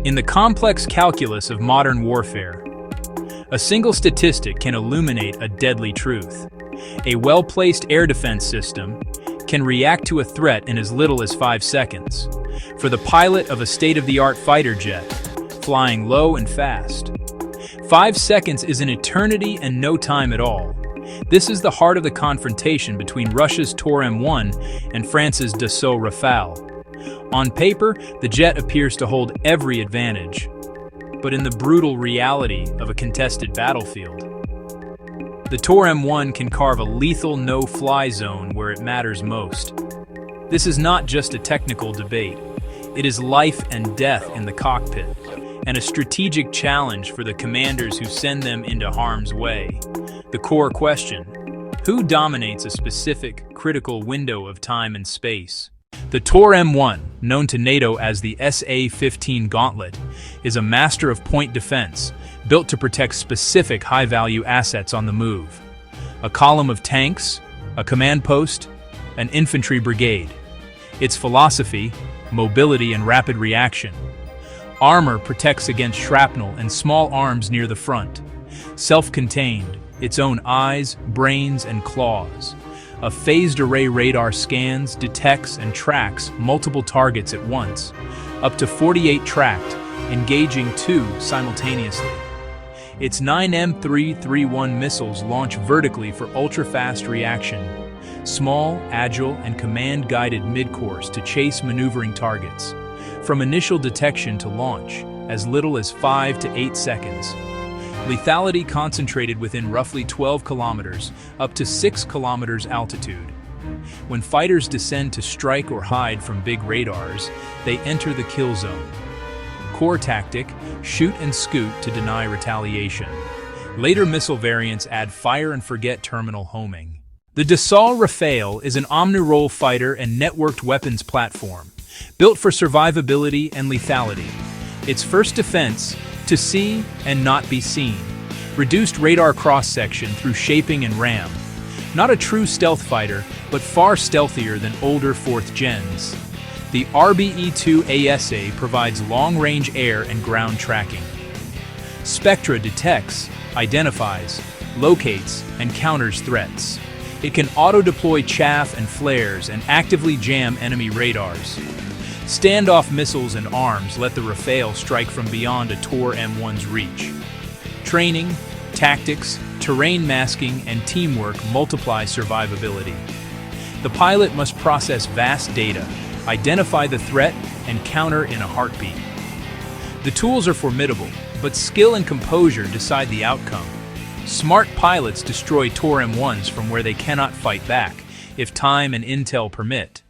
In the complex calculus of modern warfare, a single statistic can illuminate a deadly truth. A well-placed air defense system can react to a threat in as little as 5 seconds. For the pilot of a state-of-the-art fighter jet, flying low and fast, 5 seconds is an eternity and no time at all. This is the heart of the confrontation between Russia's TOR-M1 and France's Dassault Rafale. On paper, the jet appears to hold every advantage, but in the brutal reality of a contested battlefield, the TOR-M1 can carve a lethal no-fly zone where it matters most. This is not just a technical debate. It is life and death in the cockpit, and a strategic challenge for the commanders who send them into harm's way. The core question: who dominates a specific, critical window of time and space? The TOR-M1, known to NATO as the SA-15 Gauntlet, is a master of point defense, built to protect specific high-value assets on the move. A column of tanks, a command post, an infantry brigade. Its philosophy: mobility and rapid reaction. Armor protects against shrapnel and small arms near the front. Self-contained, its own eyes, brains, and claws. A phased array radar scans, detects, and tracks multiple targets at once, up to 48 tracked, engaging 2 simultaneously. Its 9M331 missiles launch vertically for ultra-fast reaction, small, agile, and command-guided mid-course to chase maneuvering targets. From initial detection to launch, as little as 5 to 8 seconds. Lethality concentrated within roughly 12 kilometers, up to 6 kilometers altitude. When fighters descend to strike or hide from big radars, they enter the kill zone. Core tactic: shoot and scoot to deny retaliation. Later missile variants add fire-and-forget terminal homing. The Dassault Rafale is an omni-role fighter and networked weapons platform, built for survivability and lethality. Its first defense: to see and not be seen. Reduced radar cross-section through shaping and ram. Not a true stealth fighter, but far stealthier than older 4th gens. The RBE-2 ASA provides long-range air and ground tracking. Spectra detects, identifies, locates, and counters threats. It can auto-deploy chaff and flares and actively jam enemy radars. Standoff missiles and arms let the Rafale strike from beyond a TOR-M1's reach. Training, tactics, terrain masking, and teamwork multiply survivability. The pilot must process vast data, identify the threat, and counter in a heartbeat. The tools are formidable, but skill and composure decide the outcome. Smart pilots destroy TOR-M1s from where they cannot fight back, if time and intel permit.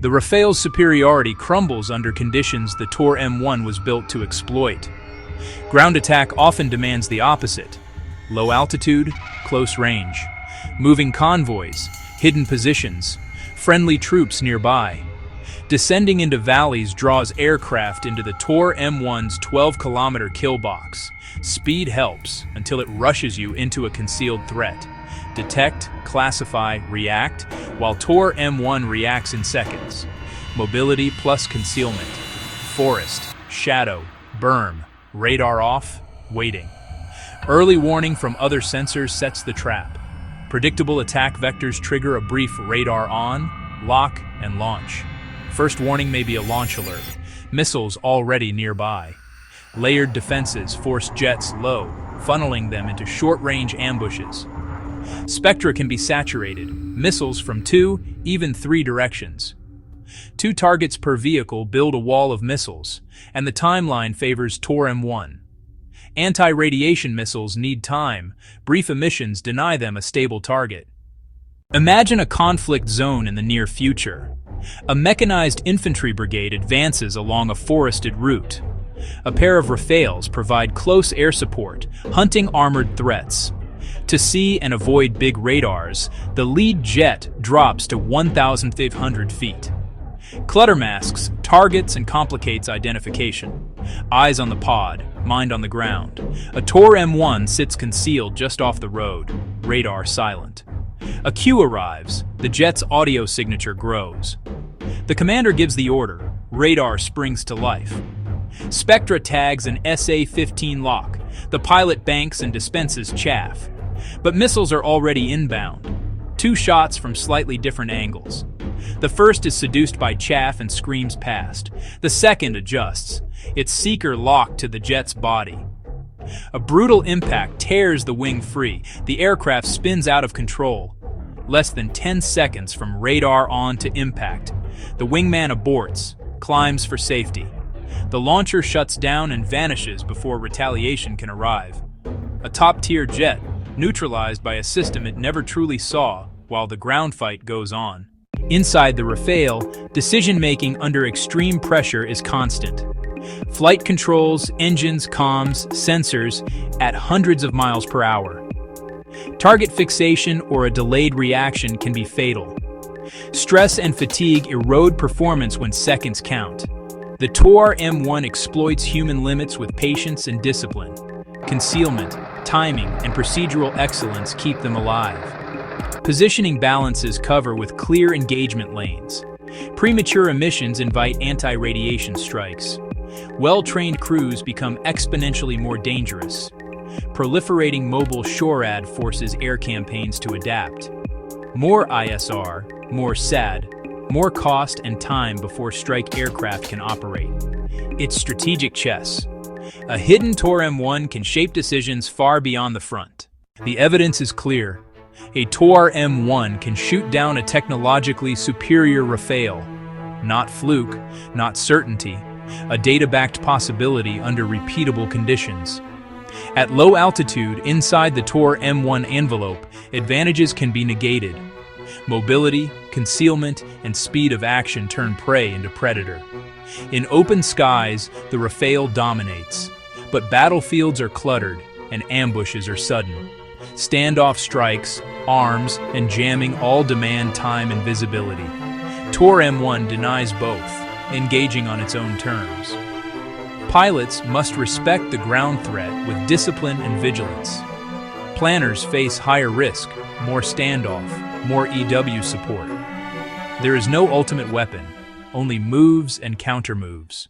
The Rafale's superiority crumbles under conditions the TOR-M1 was built to exploit. Ground attack often demands the opposite: low altitude, close range, moving convoys, hidden positions, friendly troops nearby. Descending into valleys draws aircraft into the TOR-M1's 12-kilometer kill box. Speed helps until it rushes you into a concealed threat. Detect, classify, react, while TOR-M1 reacts in seconds. Mobility plus concealment. Forest, shadow, berm, radar off, waiting. Early warning from other sensors sets the trap. Predictable attack vectors trigger a brief radar on, lock, and launch. First warning may be a launch alert. Missiles already nearby. Layered defenses force jets low, funneling them into short-range ambushes. Spectra can be saturated, missiles from 2, even 3 directions. 2 targets per vehicle build a wall of missiles, and the timeline favors TOR-M1. Anti-radiation missiles need time, brief emissions deny them a stable target. Imagine a conflict zone in the near future. A mechanized infantry brigade advances along a forested route. A pair of Rafales provide close air support, hunting armored threats. To see and avoid big radars, the lead jet drops to 1,500 feet. Clutter masks targets and complicates identification. Eyes on the pod, mind on the ground. A TOR-M1 sits concealed just off the road, radar silent. A cue arrives, the jet's audio signature grows. The commander gives the order, radar springs to life. Spectra tags an SA-15 lock. The pilot banks and dispenses chaff. But missiles are already inbound. 2 shots from slightly different angles. The first is seduced by chaff and screams past. The second adjusts, its seeker locked to the jet's body. A brutal impact tears the wing free. The aircraft spins out of control. Less than 10 seconds from radar on to impact. The wingman aborts, climbs for safety. The launcher shuts down and vanishes before retaliation can arrive. A top-tier jet, neutralized by a system it never truly saw, while the ground fight goes on. Inside the Rafale, decision-making under extreme pressure is constant. Flight controls, engines, comms, sensors at hundreds of miles per hour. Target fixation or a delayed reaction can be fatal. Stress and fatigue erode performance when seconds count. The TOR-M1 exploits human limits with patience and discipline. Concealment, timing, and procedural excellence keep them alive. Positioning balances cover with clear engagement lanes. Premature emissions invite anti-radiation strikes. Well-trained crews become exponentially more dangerous. Proliferating mobile SHORAD forces air campaigns to adapt. More ISR, more SAD, more cost and time before strike aircraft can operate. It's strategic chess. A hidden TOR-M1 can shape decisions far beyond the front. The evidence is clear. A TOR-M1 can shoot down a technologically superior Rafale. Not fluke, not certainty, a data-backed possibility under repeatable conditions. At low altitude, inside the TOR-M1 envelope, advantages can be negated. Mobility, concealment, and speed of action turn prey into predator. In open skies, the Rafale dominates, but battlefields are cluttered and ambushes are sudden. Standoff strikes, arms, and jamming all demand time and visibility. TOR-M1 denies both, engaging on its own terms. Pilots must respect the ground threat with discipline and vigilance. Planners face higher risk, more standoff, more EW support. There is no ultimate weapon, only moves and counter-moves.